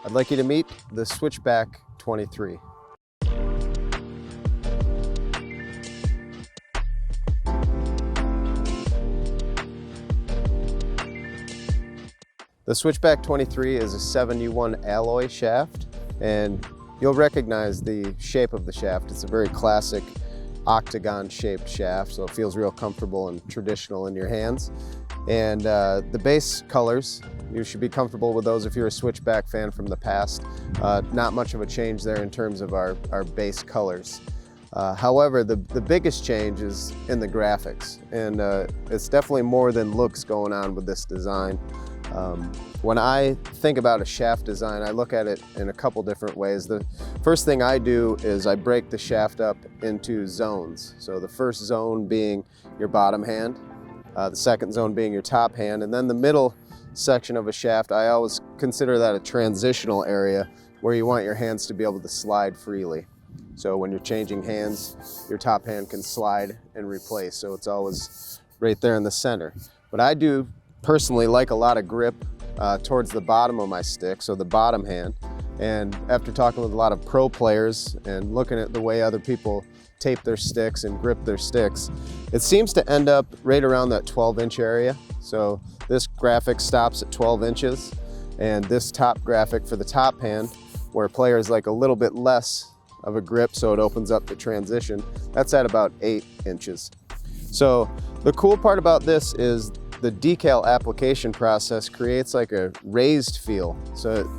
I'd like you to meet the Switchback 23. The Switchback 23 is a 7U1 alloy shaft, and you'll recognize the shape of the shaft. It's a very classic octagon shaped shaft, so it feels real comfortable and traditional in your hands. And the base colors, you should be comfortable with those if you're a Switchback fan from the past. Not much of a change there in terms of our base colors. However, the biggest change is in the graphics, and it's definitely more than looks going on with this design. When I think about a shaft design, I look at it in a couple different ways. The first thing I do is I break the shaft up into zones. So the first zone being your bottom hand, the second zone being your top hand, and then the middle section of a shaft, I always consider that a transitional area where you want your hands to be able to slide freely. So when you're changing hands, your top hand can slide and replace, so it's always right there in the center. But I do personally like a lot of grip towards the bottom of my stick, so the bottom hand. And after talking with a lot of pro players and looking at the way other people tape their sticks and grip their sticks, it seems to end up right around that 12-inch area. So this graphic stops at 12 inches, and this top graphic for the top hand, where players like a little bit less of a grip so it opens up the transition, that's at about 8 inches. So the cool part about this is the decal application process creates like a raised feel. So,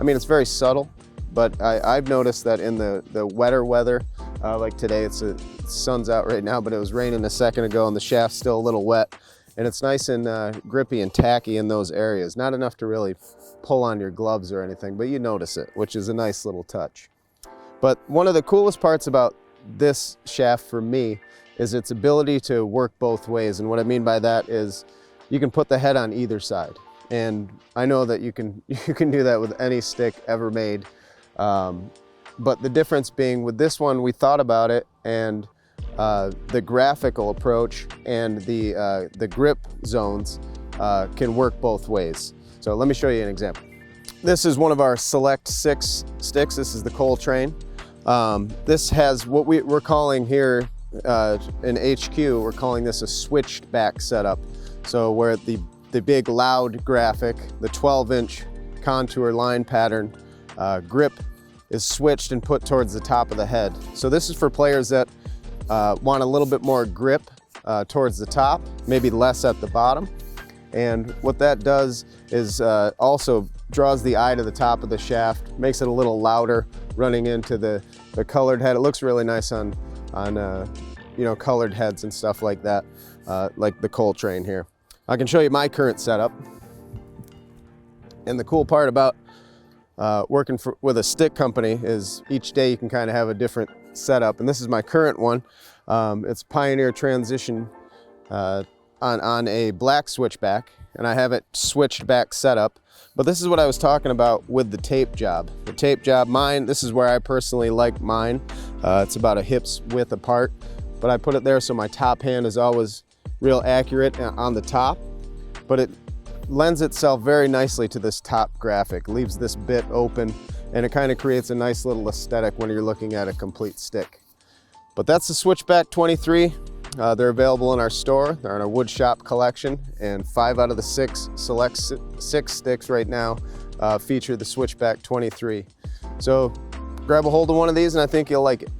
I mean, it's very subtle, but I've noticed that in the wetter weather, like today, the sun's out right now, but it was raining a second ago and the shaft's still a little wet, and it's nice and grippy and tacky in those areas. Not enough to really pull on your gloves or anything, but you notice it, which is a nice little touch. But one of the coolest parts about this shaft for me is its ability to work both ways. And what I mean by that is you can put the head on either side. And I know that you can do that with any stick ever made. But the difference being with this one, we thought about it, and the graphical approach and the grip zones can work both ways. So let me show you an example. This is one of our Select 6 sticks. This is the Coltrane. This has what we're calling here in HQ, we're calling this a switched back setup. So where the big loud graphic, the 12-inch contour line pattern grip is switched and put towards the top of the head. So this is for players that want a little bit more grip towards the top, maybe less at the bottom. And what that does is also draws the eye to the top of the shaft, makes it a little louder running into the colored head. It looks really nice on you know, colored heads and stuff like that, like the Coltrane here. I can show you my current setup. And the cool part about working with a stick company is each day you can kind of have a different setup. And this is my current one. It's Pioneer Transition on a black switchback, and I have it switched back setup. But this is what I was talking about with the tape job. The tape job, this is where I personally like mine. It's about a hip's width apart, but I put it there so my top hand is always real accurate on the top, but it lends itself very nicely to this top graphic, leaves this bit open, and it kind of creates a nice little aesthetic when you're looking at a complete stick. But that's the Switchback 23. They're available in our store. They're in our wood shop collection, and 5 out of the 6 Select 6 sticks right now feature the Switchback 23. So grab a hold of one of these and I think you'll like it.